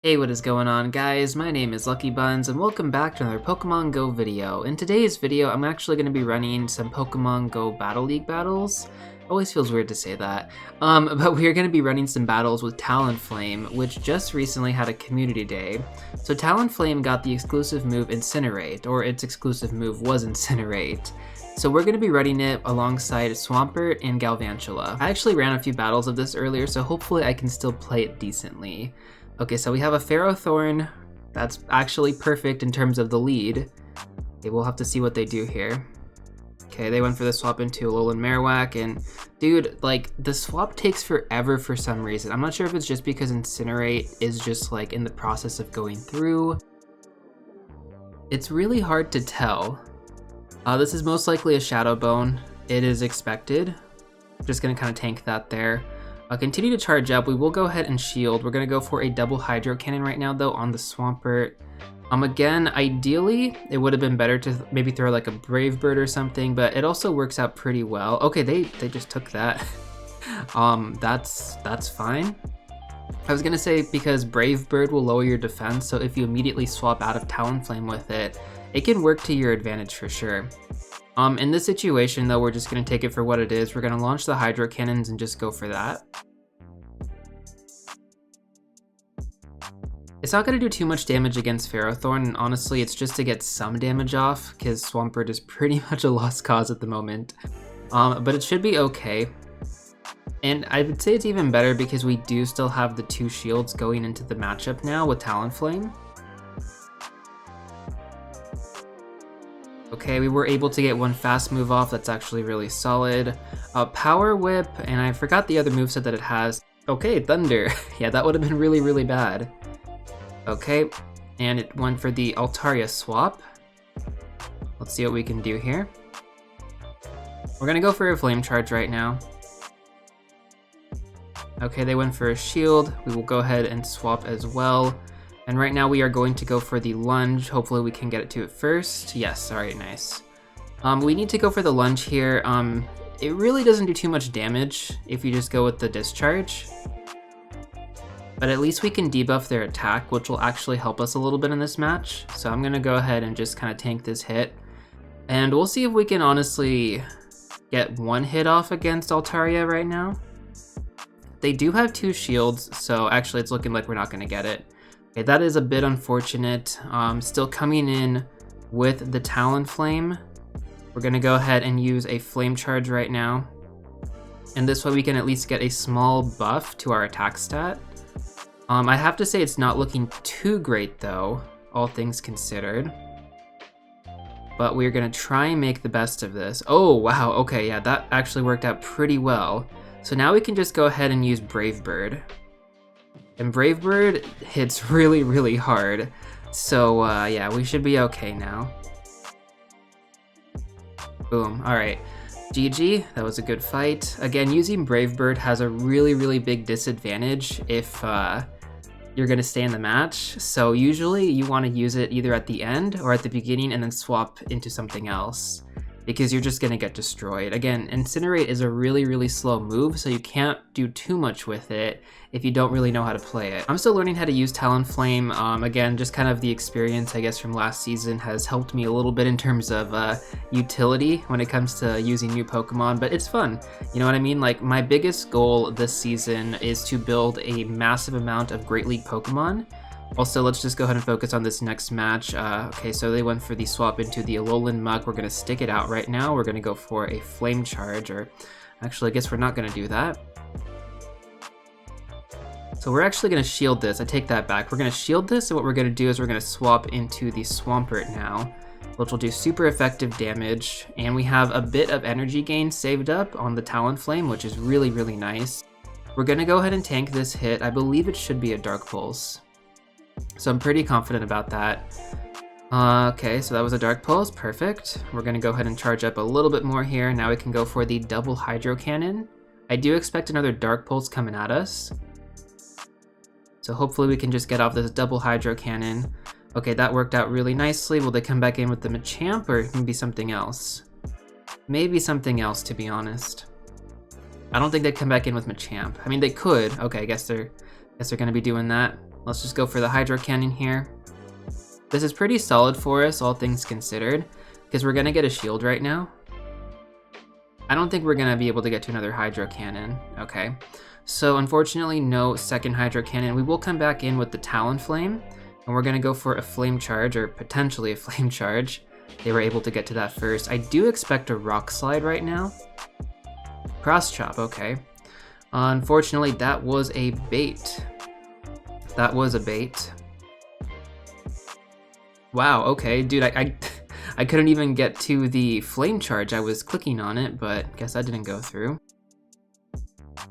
Hey, what is going on, guys? My name is LuckyBunz and welcome back to another Pokemon Go video. In today's video, I'm actually going to be running some Pokemon Go Battle League battles. Always feels weird to say that. But we're going to be running some battles with Talonflame, which just recently had a community day. So Talonflame got the exclusive move Incinerate, or its exclusive move was Incinerate. So we're going to be running it alongside Swampert and Galvantula. I actually ran a few battles of this earlier, so hopefully I can still play it decently. Okay, so we have a Ferrothorn. That's actually perfect in terms of the lead. Okay, we'll have to see what they do here. Okay, they went for the swap into Alolan Marowak, and dude, like, the swap takes forever for some reason. I'm not sure if it's just because Incinerate is just, like, in the process of going through. It's really hard to tell. This is most likely a Shadow Bone. It is expected. Just gonna kind of tank that there. Continue to charge up. We will go ahead and shield. We're going to go for a double Hydro Cannon right now, though, on the Swampert. Again, ideally, it would have been better to maybe throw like a Brave Bird or something, but it also works out pretty well. Okay, they just took that. That's fine. I was going to say because Brave Bird will lower your defense, so if you immediately swap out of Talonflame with it, it can work to your advantage for sure. In this situation, though, we're just going to take it for what it is. We're going to launch the Hydro Cannons and just go for that. It's not going to do too much damage against Ferrothorn, and honestly, it's just to get some damage off, because Swampert is pretty much a lost cause at the moment. But it should be okay. And I would say it's even better because we do still have the two shields going into the matchup now with Talonflame. Okay, we were able to get one fast move off. That's actually really solid. Power Whip, and I forgot the other moveset that it has. Okay, Thunder. Yeah, that would have been really, really bad. Okay, and it went for the Altaria swap. Let's see what we can do here. We're gonna go for a Flame Charge right now. Okay, they went for a shield. We will go ahead and swap as well. And right now we are going to go for the lunge. Hopefully we can get it to it first. Yes, all right, nice. We need to go for the lunge here. It really doesn't do too much damage if you just go with the discharge. But at least we can debuff their attack, which will actually help us a little bit in this match. So I'm gonna go ahead and just kind of tank this hit. And we'll see if we can honestly get one hit off against Altaria right now. They do have two shields, so actually it's looking like we're not gonna get it. Okay, that is a bit unfortunate. Still coming in with the Talonflame. We're gonna go ahead and use a Flame Charge right now. And this way we can at least get a small buff to our attack stat. I have to say it's not looking too great though, all things considered. But we're gonna try and make the best of this. Oh, wow, okay, yeah, that actually worked out pretty well. So now we can just go ahead and use Brave Bird. And Brave Bird hits really, really hard. So yeah, we should be okay now. Boom, all right. GG, that was a good fight. Again, using Brave Bird has a really, really big disadvantage if you're gonna stay in the match. So usually you wanna use it either at the end or at the beginning and then swap into something else, because you're just gonna get destroyed. Again, Incinerate is a really, really slow move, so you can't do too much with it if you don't really know how to play it. I'm still learning how to use Talonflame. Again, just kind of the experience, I guess, from last season has helped me a little bit in terms of utility when it comes to using new Pokemon, but it's fun. You know what I mean? Like, my biggest goal this season is to build a massive amount of Great League Pokemon. Also, let's just go ahead and focus on this next match. Okay, so they went for the swap into the Alolan Muk. We're gonna stick it out right now. We're gonna go for a Flame Charge, or actually, I guess we're not gonna do that. So we're actually gonna shield this. I take that back. We're gonna shield this, and what we're gonna do is we're gonna swap into the Swampert now, which will do super effective damage. And we have a bit of energy gain saved up on the Talonflame, which is really, really nice. We're gonna go ahead and tank this hit. I believe it should be a Dark Pulse. So I'm pretty confident about that. Okay, so that was a Dark Pulse, perfect. We're gonna go ahead and charge up a little bit more here. Now we can go for the double Hydro Cannon. I do expect another Dark Pulse coming at us. So hopefully we can just get off this double Hydro Cannon. Okay, that worked out really nicely. Will they come back in with the Machamp, or maybe something else? Maybe something else, to be honest. I don't think they'd come back in with Machamp. I mean, they could. Okay, I guess they're gonna be doing that. Let's just go for the Hydro Cannon here. This is pretty solid for us, all things considered, because we're gonna get a shield right now. I don't think we're gonna be able to get to another Hydro Cannon. Okay, so unfortunately no second Hydro Cannon. We will come back in with the Talonflame, and we're gonna go for a Flame Charge, or potentially a Flame Charge. They were able to get to that first. I do expect a Rock Slide right now. Cross Chop, okay. Unfortunately, that was a bait. That was a bait. Wow, okay, dude, I couldn't even get to the Flame Charge. I was clicking on it, but guess that didn't go through.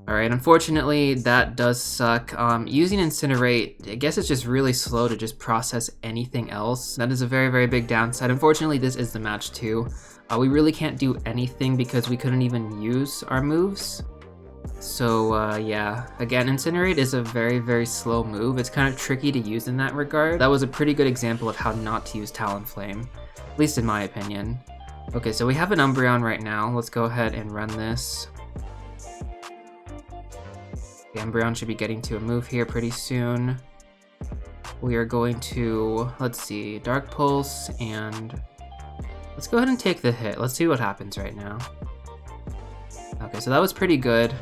Alright, unfortunately, that does suck. Using Incinerate, I guess it's just really slow to just process anything else. That is a very, very big downside. Unfortunately, this is the match too. We really can't do anything because we couldn't even use our moves. So yeah, again, Incinerate is a very, very slow move. It's kind of tricky to use in that regard. That was a pretty good example of how not to use Talonflame, at least in my opinion. Okay, so we have an Umbreon right now. Let's go ahead and run this. The Umbreon should be getting to a move here pretty soon. We are going to, let's see, Dark Pulse, and let's go ahead and take the hit. Let's see what happens right now. Okay, so that was pretty good.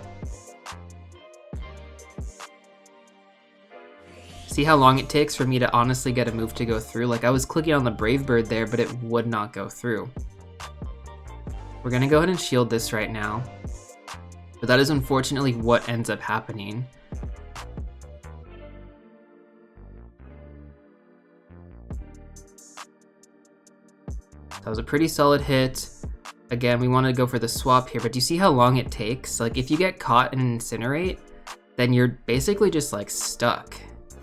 See how long it takes for me to honestly get a move to go through? Like, I was clicking on the Brave Bird there, but it would not go through. We're gonna go ahead and shield this right now. But that is unfortunately what ends up happening. That was a pretty solid hit. Again, we want to go for the swap here, but do you see how long it takes? Like, if you get caught in an Incinerate, then you're basically just like stuck.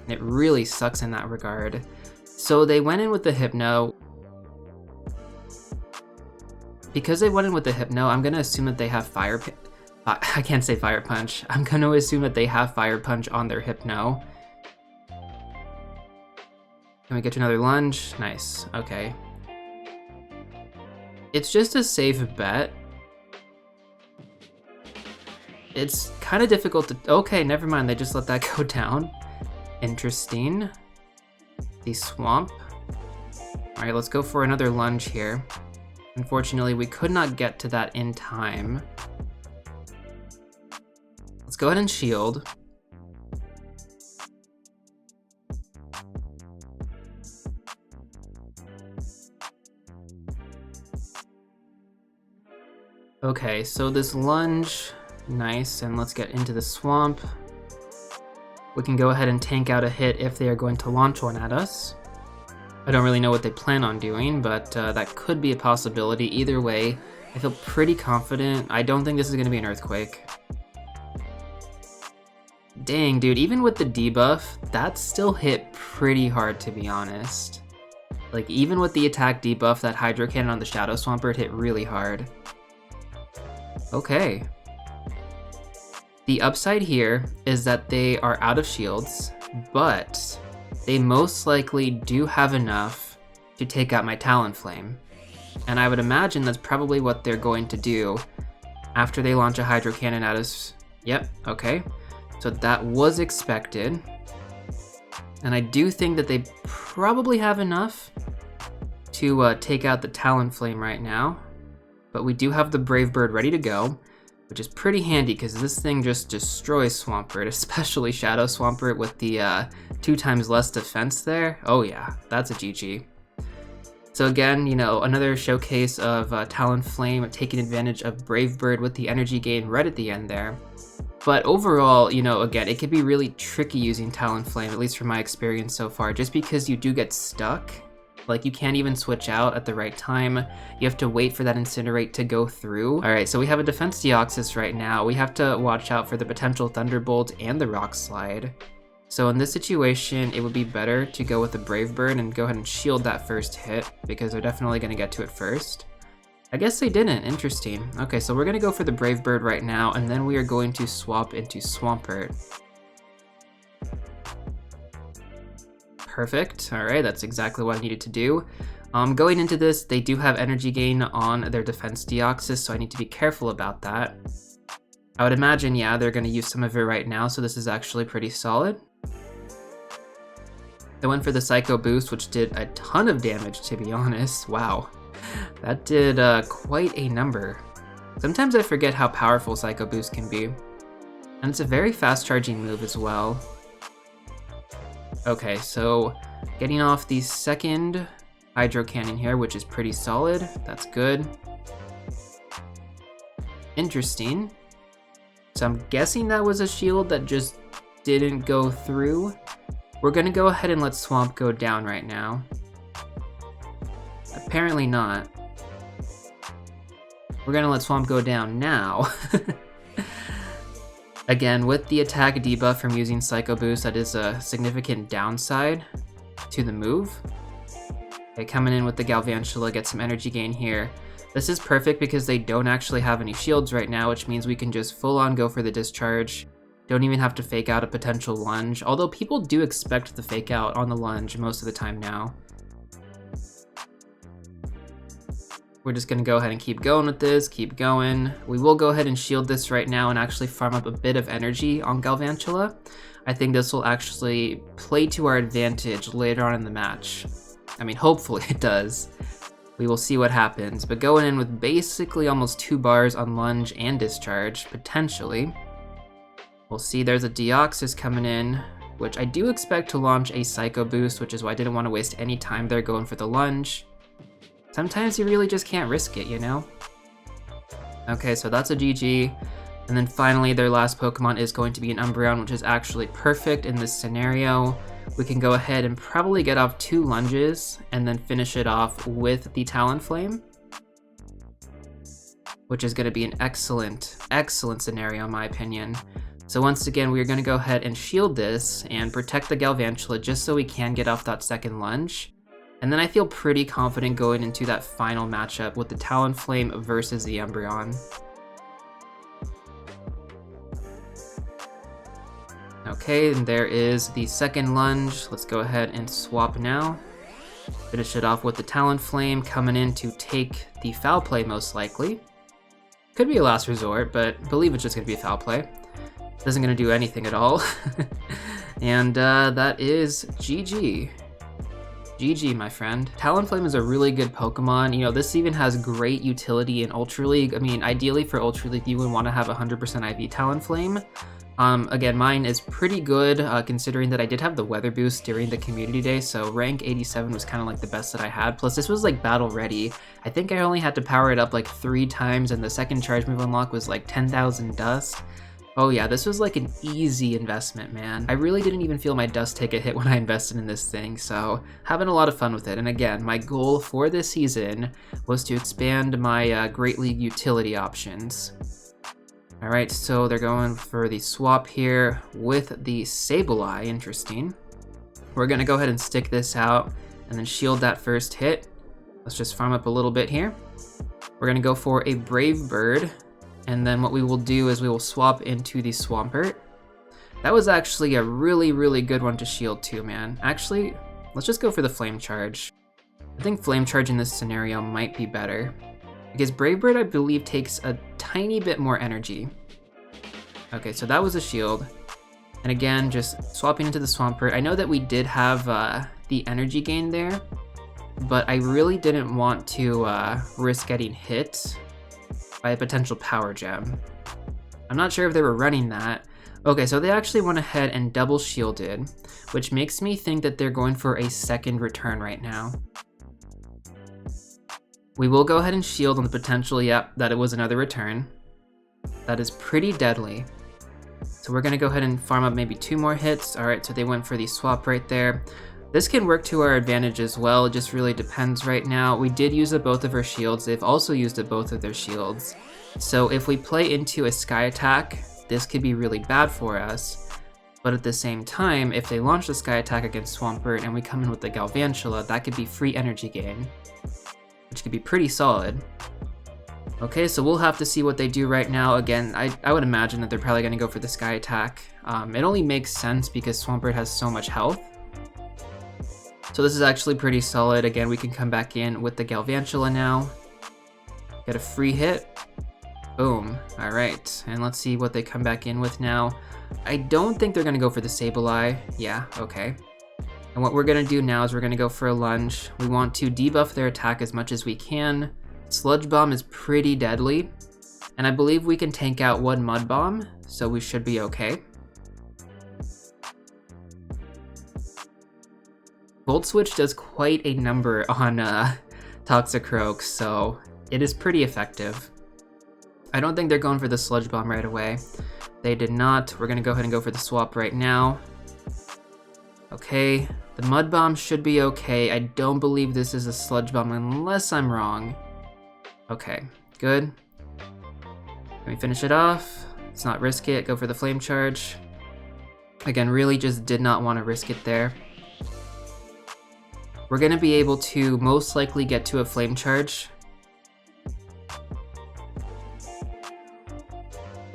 And it really sucks in that regard. So they went in with the Hypno. Because they went in with the Hypno, I'm going to assume that they have I can't say Fire Punch. I'm going to assume that they have Fire Punch on their Hypno. Can we get to another lunge? Nice. Okay. It's just a safe bet. It's kind of difficult to... Okay, never mind. They just let that go down. Interesting. The Swamp. Alright, let's go for another lunge here. Unfortunately, we could not get to that in time. Let's go ahead and shield. Okay, so this lunge, nice, and let's get into the swamp. We can go ahead and tank out a hit if they are going to launch one at us. I don't really know what they plan on doing, but that could be a possibility. Either way, I feel pretty confident. I don't think this is going to be an Earthquake. Dang, dude, even with the debuff, that still hit pretty hard, to be honest. Like, even with the attack debuff, that Hydro Cannon on the Shadow Swampert hit really hard. Okay. The upside here is that they are out of shields, but they most likely do have enough to take out my Talonflame. And I would imagine that's probably what they're going to do after they launch a Hydro Cannon at us. Yep, okay. So that was expected. And I do think that they probably have enough to take out the Talonflame right now. But we do have the Brave Bird ready to go, which is pretty handy because this thing just destroys Swampert, especially Shadow Swampert with the 2 times less defense there. Oh yeah, that's a GG. So again, you know, another showcase of Talonflame taking advantage of Brave Bird with the energy gain right at the end there. But overall, you know, again, it can be really tricky using Talonflame, at least from my experience so far, just because you do get stuck. Like, you can't even switch out at the right time. You have to wait for that Incinerate to go through. Alright, so we have a Defense Deoxys right now. We have to watch out for the potential Thunderbolt and the Rock Slide. So in this situation, it would be better to go with the Brave Bird and go ahead and shield that first hit, because they're definitely going to get to it first. I guess they didn't. Interesting. Okay, so we're going to go for the Brave Bird right now, and then we are going to swap into Swampert. Perfect. Alright, that's exactly what I needed to do. Going into this, they do have energy gain on their Defense Deoxys, so I need to be careful about that. I would imagine, yeah, they're going to use some of it right now, so this is actually pretty solid. They went for the Psycho Boost, which did a ton of damage, to be honest. Wow, that did quite a number. Sometimes I forget how powerful Psycho Boost can be. And it's a very fast charging move as well. Okay, so getting off the second Hydro Cannon here, which is pretty solid. That's good. Interesting. So I'm guessing that was a shield that just didn't go through. We're gonna go ahead and let Swamp go down right now. Apparently not. We're gonna let Swamp go down now. Again, with the attack debuff from using Psycho Boost, that is a significant downside to the move. Okay, coming in with the Galvantula, get some energy gain here. This is perfect because they don't actually have any shields right now, which means we can just full on go for the discharge. Don't even have to fake out a potential lunge, although people do expect the fake out on the lunge most of the time now. We're just gonna go ahead and keep going with this, keep going. We will go ahead and shield this right now and actually farm up a bit of energy on Galvantula. I think this will actually play to our advantage later on in the match. I mean, hopefully it does. We will see what happens, but going in with basically almost 2 bars on lunge and discharge, potentially. We'll see there's a Deoxys coming in, which I do expect to launch a Psycho Boost, which is why I didn't want to waste any time there going for the lunge. Sometimes you really just can't risk it, you know? Okay, so that's a GG. And then finally, their last Pokemon is going to be an Umbreon, which is actually perfect in this scenario. We can go ahead and probably get off 2 lunges and then finish it off with the Talonflame, which is going to be an excellent, excellent scenario in my opinion. So once again, we are going to go ahead and shield this and protect the Galvantula just so we can get off that second lunge. And then I feel pretty confident going into that final matchup with the Talonflame versus the Umbreon. Okay, and there is the second lunge. Let's go ahead and swap now. Finish it off with the Talonflame coming in to take the foul play most likely. Could be a last resort, but I believe it's just going to be a foul play. Isn't going to do anything at all. And that is GG. GG, my friend. Talonflame is a really good Pokemon. You know, this even has great utility in Ultra League. I mean, ideally for Ultra League, you would want to have 100% IV Talonflame. Again, mine is pretty good, considering that I did have the weather boost during the community day, so rank 87 was kind of like the best that I had. Plus, this was like battle ready. I think I only had to power it up like 3 times, and the second charge move unlock was like 10,000 dust. Oh yeah, this was like an easy investment, man. I really didn't even feel my dust take a hit when I invested in this thing, so having a lot of fun with it. And again, my goal for this season was to expand my Great League utility options. Alright, so they're going for the swap here with the Sableye, interesting. We're gonna go ahead and stick this out and then shield that first hit. Let's just farm up a little bit here. We're gonna go for a Brave Bird, and then what we will do is we will swap into the Swampert. That was actually a really, really good one to shield too, man. Actually, let's just go for the Flame Charge. I think Flame Charge in this scenario might be better, because Brave Bird, I believe, takes a tiny bit more energy. Okay, so that was a shield. And again, just swapping into the Swampert. I know that we did have the energy gain there, but I really didn't want to risk getting hit by a potential Power Gem. I'm not sure if they were running that. Okay, so they actually went ahead and double shielded, which makes me think that they're going for a second return right now. We will go ahead and shield on the potential, yep, that it was another return. That is pretty deadly. So we're gonna go ahead and farm up maybe 2 more hits. All right, so they went for the swap right there. This can work to our advantage as well, it just really depends right now. We did use up both of our shields, they've also used up both of their shields. So if we play into a Sky Attack, this could be really bad for us. But at the same time, if they launch the Sky Attack against Swampert and we come in with the Galvantula, that could be free energy gain, which could be pretty solid. Okay, so we'll have to see what they do right now. Again, I would imagine that they're probably going to go for the Sky Attack. It only makes sense because Swampert has so much health. So this is actually pretty solid. Again, we can come back in with the Galvantula now. Get a free hit. Boom. All right, and let's see what they come back in with now. I don't think they're going to go for the Sableye. Yeah, okay. And what we're gonna do now is we're gonna go for a lunge. We want to debuff their attack as much as we can. Sludge Bomb is pretty deadly, and I believe we can tank out one Mud Bomb, so we should be okay. Volt Switch does quite a number on Toxicroak, so it is pretty effective. I don't think they're going for the Sludge Bomb right away. They did not. We're gonna go ahead and go for the swap right now. Okay, the Mud Bomb should be okay. I don't believe this is a Sludge Bomb unless I'm wrong. Okay, good. Can we finish it off? Let's not risk it. Go for the Flame Charge. Again, really just did not want to risk it there. We're going to be able to most likely get to a Flame Charge.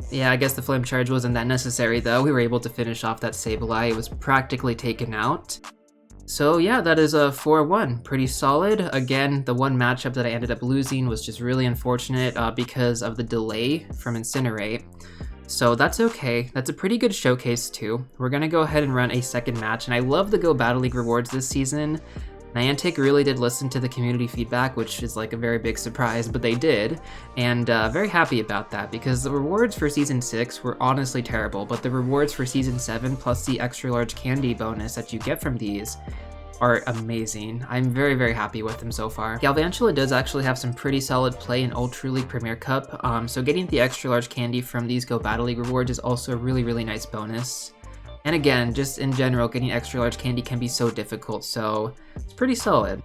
Yeah, I guess the Flame Charge wasn't that necessary though. We were able to finish off that Sableye. It was practically taken out. So yeah, that is a 4-1, pretty solid. Again, the one matchup that I ended up losing was just really unfortunate because of the delay from Incinerate. So that's okay, that's a pretty good showcase too. We're gonna go ahead and run a second match, and I love the Go Battle League rewards this season. Niantic really did listen to the community feedback, which is like a very big surprise, but they did, and very happy about that because the rewards for Season 6 were honestly terrible, but the rewards for Season 7 plus the extra large candy bonus that you get from these are amazing. I'm very, very happy with them so far. Galvantula does actually have some pretty solid play in Ultra League Premier Cup, so getting the extra large candy from these Go Battle League rewards is also a really, really nice bonus. And again, just in general, getting extra large candy can be so difficult, so it's pretty solid.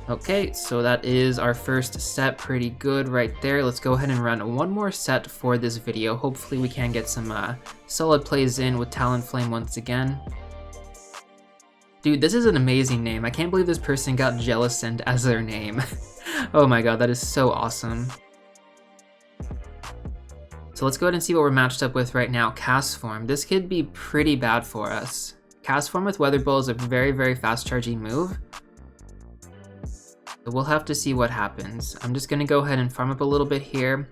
Okay, so that is our first set, pretty good right there. Let's go ahead and run one more set for this video. Hopefully we can get some solid plays in with Talonflame once again. Dude, this is an amazing name. I can't believe this person got Jellicent as their name. Oh my god, that is so awesome. So let's go ahead and see what we're matched up with right now. Castform. This could be pretty bad for us. Castform with Weather Ball is a very, very fast charging move. So we'll have to see what happens. I'm just going to go ahead and farm up a little bit here.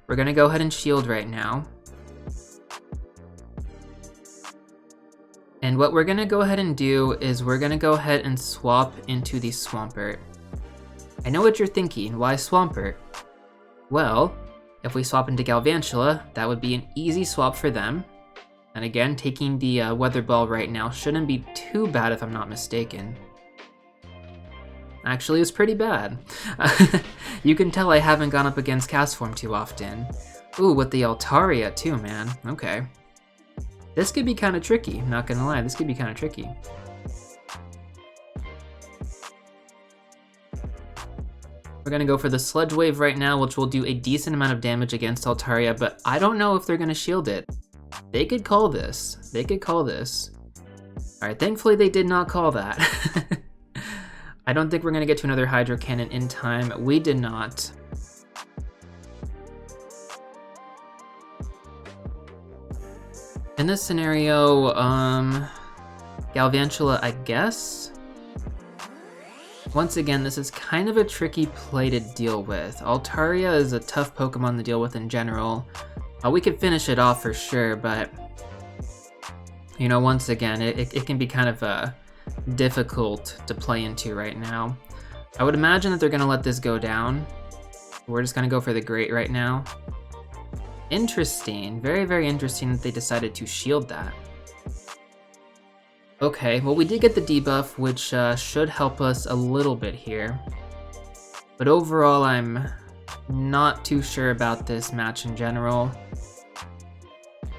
We're going to go ahead and shield right now. And what we're going to go ahead and do is we're going to go ahead and swap into the Swampert. I know what you're thinking. Why Swampert? Well, if we swap into Galvantula, that would be an easy swap for them. And again, taking the Weather Ball right now shouldn't be too bad if I'm not mistaken. Actually, it's pretty bad. You can tell I haven't gone up against Castform too often. Ooh, with the Altaria too, man. Okay. This could be kind of tricky, not gonna lie, this could be kind of tricky. We're gonna go for the Sludge Wave right now, which will do a decent amount of damage against Altaria, but I don't know if they're gonna shield it. They could call this. They could call this. Alright, thankfully they did not call that. I don't think we're gonna get to another Hydro Cannon in time. We did not. In this scenario, Galvantula, I guess? Once again, this is kind of a tricky play to deal with. Altaria is a tough Pokemon to deal with in general. We could finish it off for sure, but you know, once again, it can be kind of difficult to play into right now. I would imagine that they're gonna let this go down. We're just gonna go for the Great right now. Interesting, very, very interesting that they decided to shield that. Okay, well we did get the debuff, which should help us a little bit here. But overall, I'm not too sure about this match in general.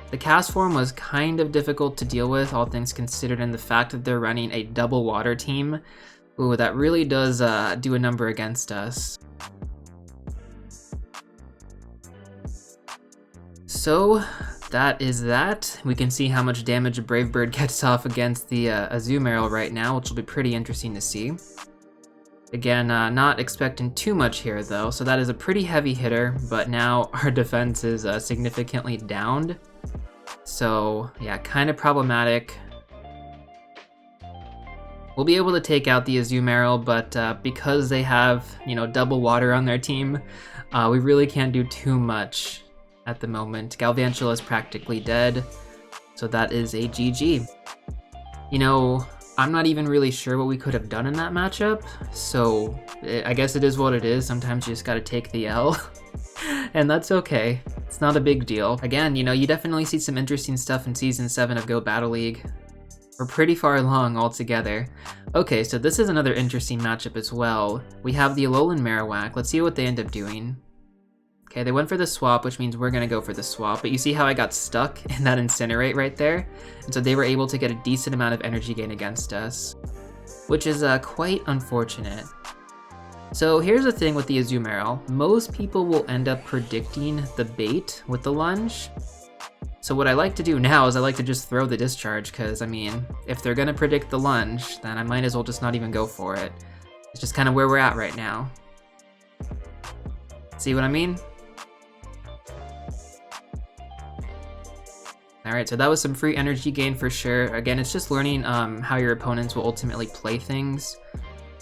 The Castform was kind of difficult to deal with, all things considered, and the fact that they're running a double water team. Ooh, that really does do a number against us. So that is that. We can see how much damage a Brave Bird gets off against the Azumarill right now, which will be pretty interesting to see. Again, not expecting too much here though, so that is a pretty heavy hitter, but now our defense is significantly downed. So yeah, kind of problematic. We'll be able to take out the Azumarill, but because they have, you know, double water on their team, we really can't do too much at the moment. Galvantula is practically dead, so that is a GG. You know, I'm not even really sure what we could have done in that matchup, so I guess it is what it is. Sometimes you just gotta take the L, and that's okay. It's not a big deal. Again, you know, you definitely see some interesting stuff in Season 7 of Go Battle League. We're pretty far along altogether. Okay, so this is another interesting matchup as well. We have the Alolan Marowak. Let's see what they end up doing. Okay, they went for the swap, which means we're gonna go for the swap, but you see how I got stuck in that Incinerate right there? And so they were able to get a decent amount of energy gain against us, which is quite unfortunate. So here's the thing with the Azumarill. Most people will end up predicting the bait with the lunge. So what I like to do now is I like to just throw the discharge, because I mean, if they're gonna predict the lunge, then I might as well just not even go for it. It's just kind of where we're at right now. See what I mean? Alright, so that was some free energy gain for sure. Again, it's just learning how your opponents will ultimately play things.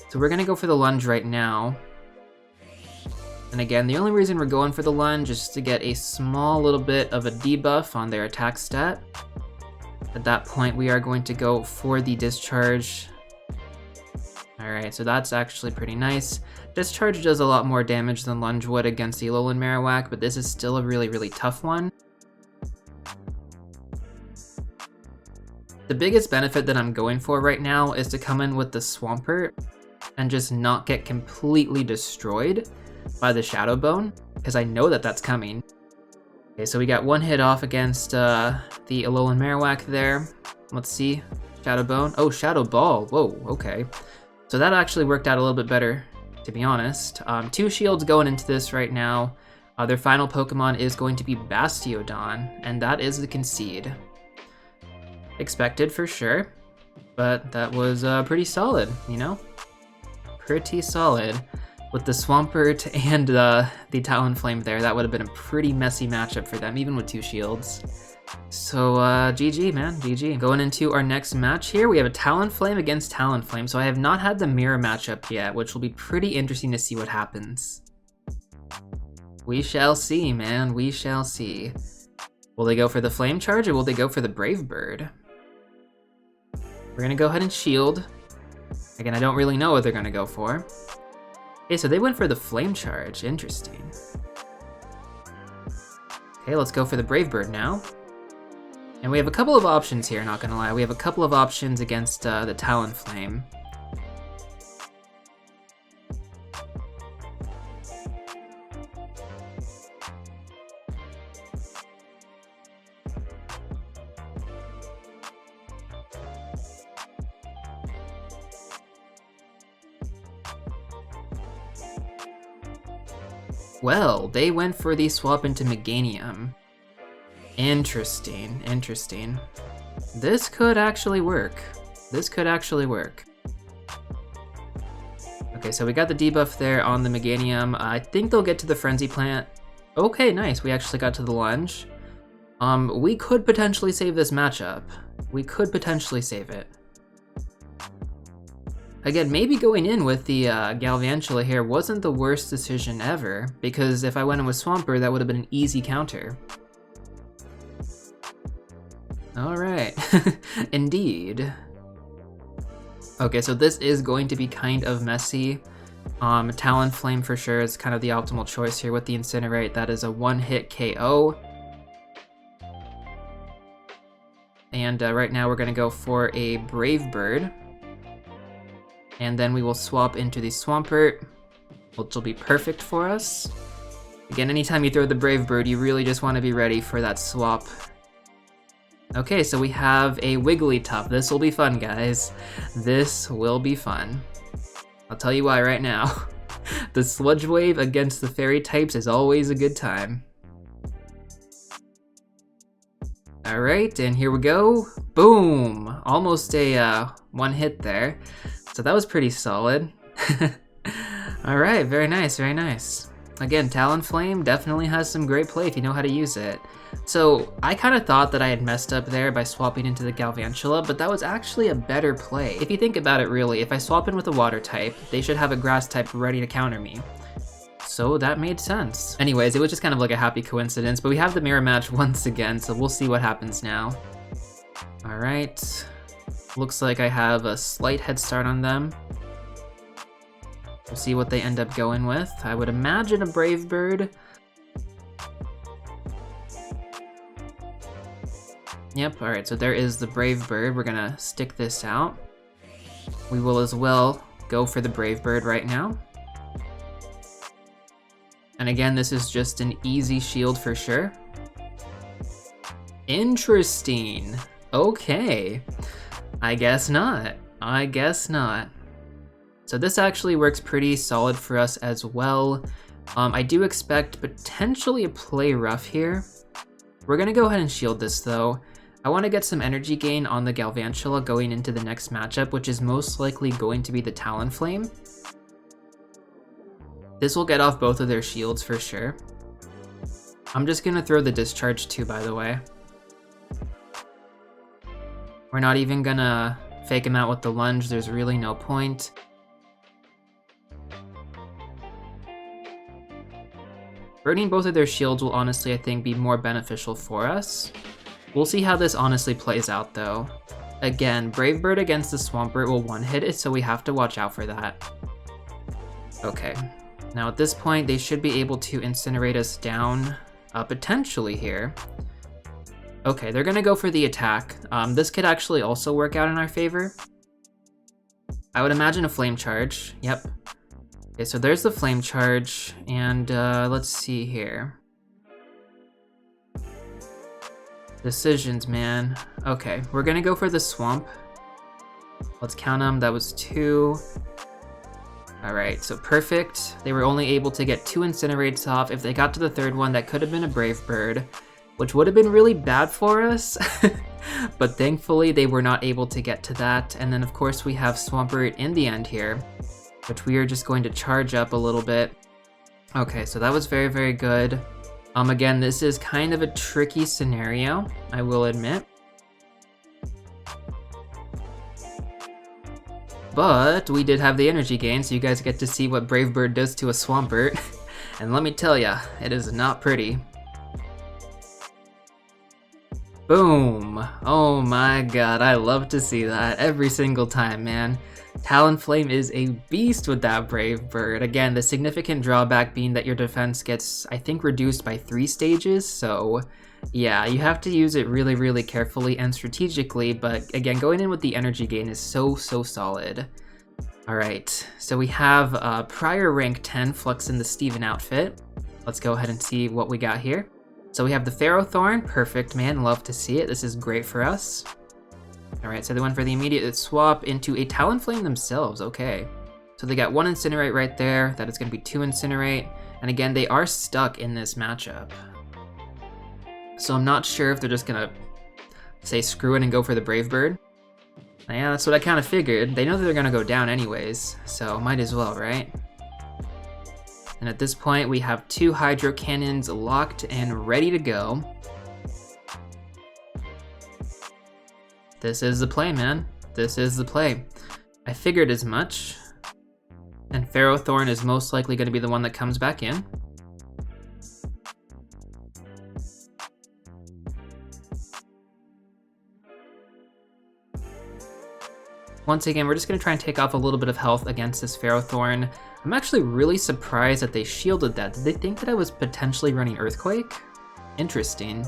So we're gonna go for the lunge right now. And again, the only reason we're going for the lunge is to get a small little bit of a debuff on their attack stat. At that point, we are going to go for the discharge. Alright, so that's actually pretty nice. Discharge does a lot more damage than lunge would against the Alolan Marowak, but this is still a really, really tough one. The biggest benefit that I'm going for right now is to come in with the Swampert and just not get completely destroyed by the Shadow Bone, because I know that that's coming. Okay, so we got one hit off against the Alolan Marowak there. Let's see. Shadow Bone. Oh, Shadow Ball. Whoa, okay. So that actually worked out a little bit better, to be honest. 2 shields going into this right now. Their final Pokemon is going to be Bastiodon, and that is the concede. Expected for sure, but that was pretty solid, you know? Pretty solid. With the Swampert and the Talonflame there, that would have been a pretty messy matchup for them, even with 2 shields. So GG, man, GG. Going into our next match here, we have a Talonflame against Talonflame, so I have not had the mirror matchup yet, which will be pretty interesting to see what happens. We shall see, man, we shall see. Will they go for the Flame Charge, or will they go for the Brave Bird? We're gonna go ahead and shield. Again, I don't really know what they're gonna go for. Okay, so they went for the Flame Charge, interesting. Okay, let's go for the Brave Bird now. And we have a couple of options here, not gonna lie. We have a couple of options against the Talonflame. Well, they went for the swap into Meganium. Interesting, interesting. This could actually work. This could actually work. Okay, so we got the debuff there on the Meganium. I think they'll get to the Frenzy Plant. Okay, nice, we actually got to the lunge. We could potentially save this matchup. We could potentially save it. Again, maybe going in with the Galvantula here wasn't the worst decision ever, because if I went in with Swampert, that would have been an easy counter. Alright, indeed. Okay, so this is going to be kind of messy. Talonflame for sure is kind of the optimal choice here with the Incinerate. That is a one-hit KO. And right now we're going to go for a Brave Bird. And then we will swap into the Swampert, which will be perfect for us. Again, anytime you throw the Brave Bird, you really just want to be ready for that swap. Okay, so we have a Wigglytuff. This will be fun, guys. This will be fun. I'll tell you why right now. The Sludge Wave against the Fairy types is always a good time. Alright, and here we go. Boom! Almost a one hit there. So that was pretty solid. Alright, very nice, very nice. Again, Talonflame definitely has some great play if you know how to use it. So I kind of thought that I had messed up there by swapping into the Galvantula, but that was actually a better play. If you think about it really, if I swap in with a water type, they should have a grass type ready to counter me. So that made sense. Anyways, it was just kind of like a happy coincidence, but we have the mirror match once again, so we'll see what happens now. Alright. Looks like I have a slight head start on them. We'll see what they end up going with. I would imagine a Brave Bird. Yep, alright, so there is the Brave Bird. We're gonna stick this out. We will as well go for the Brave Bird right now. And again, this is just an easy shield for sure. Interesting. Okay. I guess not. I guess not. So this actually works pretty solid for us as well. I do expect potentially a play rough here. We're gonna go ahead and shield this though. I want to get some energy gain on the Galvantula going into the next matchup, which is most likely going to be the Talonflame. This will get off both of their shields for sure. I'm just gonna throw the discharge too, by the way. We're not even gonna fake him out with the lunge, there's really no point. Burning both of their shields will honestly, I think, be more beneficial for us. We'll see how this honestly plays out though. Again, Brave Bird against the Swampert will one-hit it, so we have to watch out for that. Okay, now at this point, they should be able to incinerate us down, potentially here. Okay, they're gonna go for the attack. This could actually also work out in our favor. I would imagine a Flame Charge, yep. Okay, so there's the Flame Charge, and let's see here. Decisions, man. Okay, we're gonna go for the Swamp. Let's count them, that was 2. Alright, so perfect. They were only able to get 2 Incinerates off. If they got to the third one, that could have been a Brave Bird, which would have been really bad for us. But thankfully, they were not able to get to that. And then of course we have Swampert in the end here, which we are just going to charge up a little bit. Okay, so that was very, very good. Again, this is kind of a tricky scenario, I will admit. But we did have the energy gain, so you guys get to see what Brave Bird does to a Swampert. And let me tell ya, it is not pretty. Boom! Oh my god, I love to see that every single time, man. Talonflame is a beast with that Brave Bird. Again, the significant drawback being that your defense gets, I think, reduced by 3 stages, so yeah, you have to use it really, really carefully and strategically, but again, going in with the energy gain is so solid. Alright, so we have prior rank 10 Flux in the Steven outfit. Let's go ahead and see what we got here. So we have the Ferrothorn, perfect, man, love to see it, this is great for us. Alright, so they went for the immediate swap into a Talonflame themselves, okay. So they got 1 Incinerate right there, that is going to be 2 Incinerate, and again, they are stuck in this matchup. So I'm not sure if they're just going to say screw it and go for the Brave Bird. Yeah, that's what I kind of figured. They know that they're going to go down anyways, so might as well, right? And at this point, we have 2 Hydro Cannons locked and ready to go. This is the play, man. This is the play. I figured as much. And Ferrothorn is most likely going to be the one that comes back in. Once again, we're just going to try and take off a little bit of health against this Ferrothorn. I'm actually really surprised that they shielded that. Did they think that I was potentially running Earthquake? Interesting.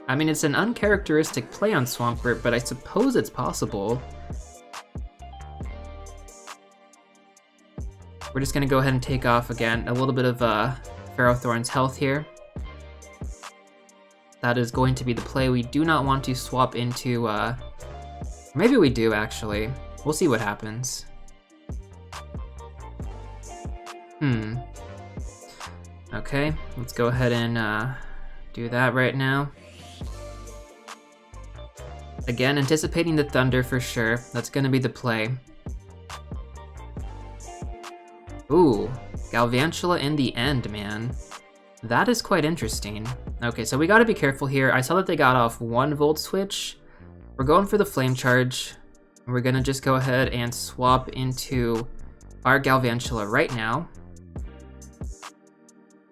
I mean, it's an uncharacteristic play on Swampert, but I suppose it's possible. We're just going to go ahead and take off again a little bit of Ferrothorn's health here. That is going to be the play. We do not want to swap into... maybe we do, actually. We'll see what happens. Okay, let's go ahead and do that right now. Again, anticipating the Thunder for sure. That's going to be the play. Ooh, Galvantula in the end, man. That is quite interesting. Okay, so we got to be careful here. I saw that they got off 1 Volt Switch. We're going for the Flame Charge. We're going to just go ahead and swap into our Galvantula right now.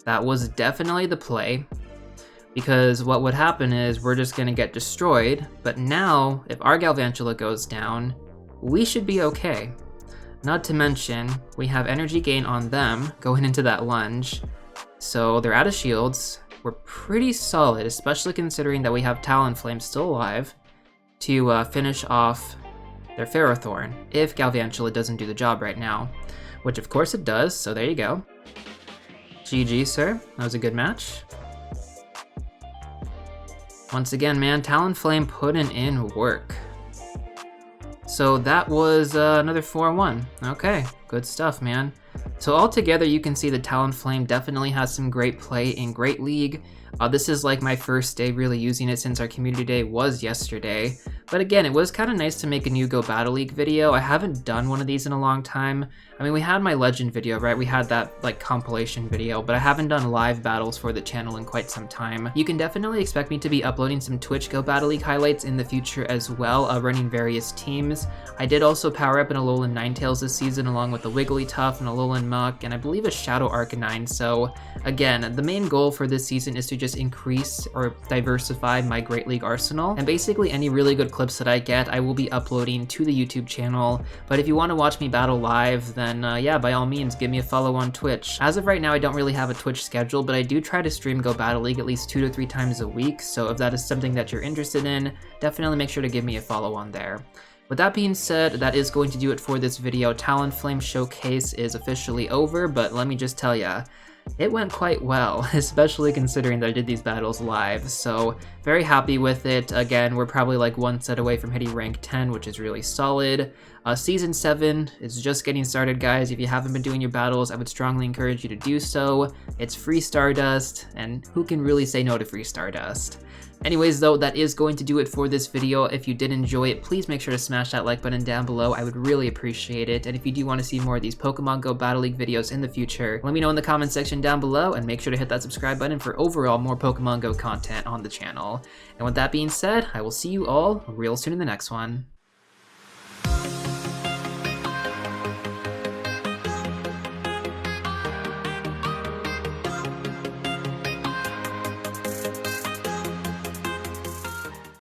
That was definitely the play. because what would happen is we're just gonna get destroyed, but now, if our Galvantula goes down, we should be okay. Not to mention, we have energy gain on them going into that lunge, so they're out of shields. We're pretty solid, especially considering that we have Talonflame still alive to finish off their Ferrothorn, if Galvantula doesn't do the job right now, which of course it does, so there you go. GG, sir. That was a good match. Once again, man, Talonflame putting in work. So that was another 4-1. Okay, good stuff, man. So altogether, you can see that Talonflame definitely has some great play in Great League. This is like my first day really using it since our community day was yesterday. But again, it was kind of nice to make a new Go Battle League video. I haven't done one of these in a long time. I mean, we had my Legend video, right? We had that like compilation video, but I haven't done live battles for the channel in quite some time. You can definitely expect me to be uploading some Twitch Go Battle League highlights in the future as well, running various teams. I did also power up an Alolan Ninetales this season along with a Wigglytuff, an Alolan Muck, and I believe a Shadow Arcanine. So again, the main goal for this season is to just increase or diversify my Great League arsenal, and basically any really good clips that I get, I will be uploading to the YouTube channel. But if you want to watch me battle live, then yeah, by all means, give me a follow on Twitch. As of right now, I don't really have a Twitch schedule, but I do try to stream Go Battle League at least 2 to 3 times a week, so if that is something that you're interested in, definitely make sure to give me a follow on there. With that being said, that is going to do it for this video. Talonflame Showcase is officially over, but let me just tell ya, it went quite well, especially considering that I did these battles live, so very happy with it. Again, we're probably like one set away from hitting rank 10, which is really solid. Season 7 is just getting started, guys. If you haven't been doing your battles, I would strongly encourage you to do so. It's free Stardust, and who can really say no to free Stardust? Anyways, though, that is going to do it for this video. If you did enjoy it, please make sure to smash that like button down below. I would really appreciate it. And if you do want to see more of these Pokemon Go Battle League videos in the future, let me know in the comment section down below, and make sure to hit that subscribe button for overall more Pokemon Go content on the channel. And with that being said, I will see you all real soon in the next one.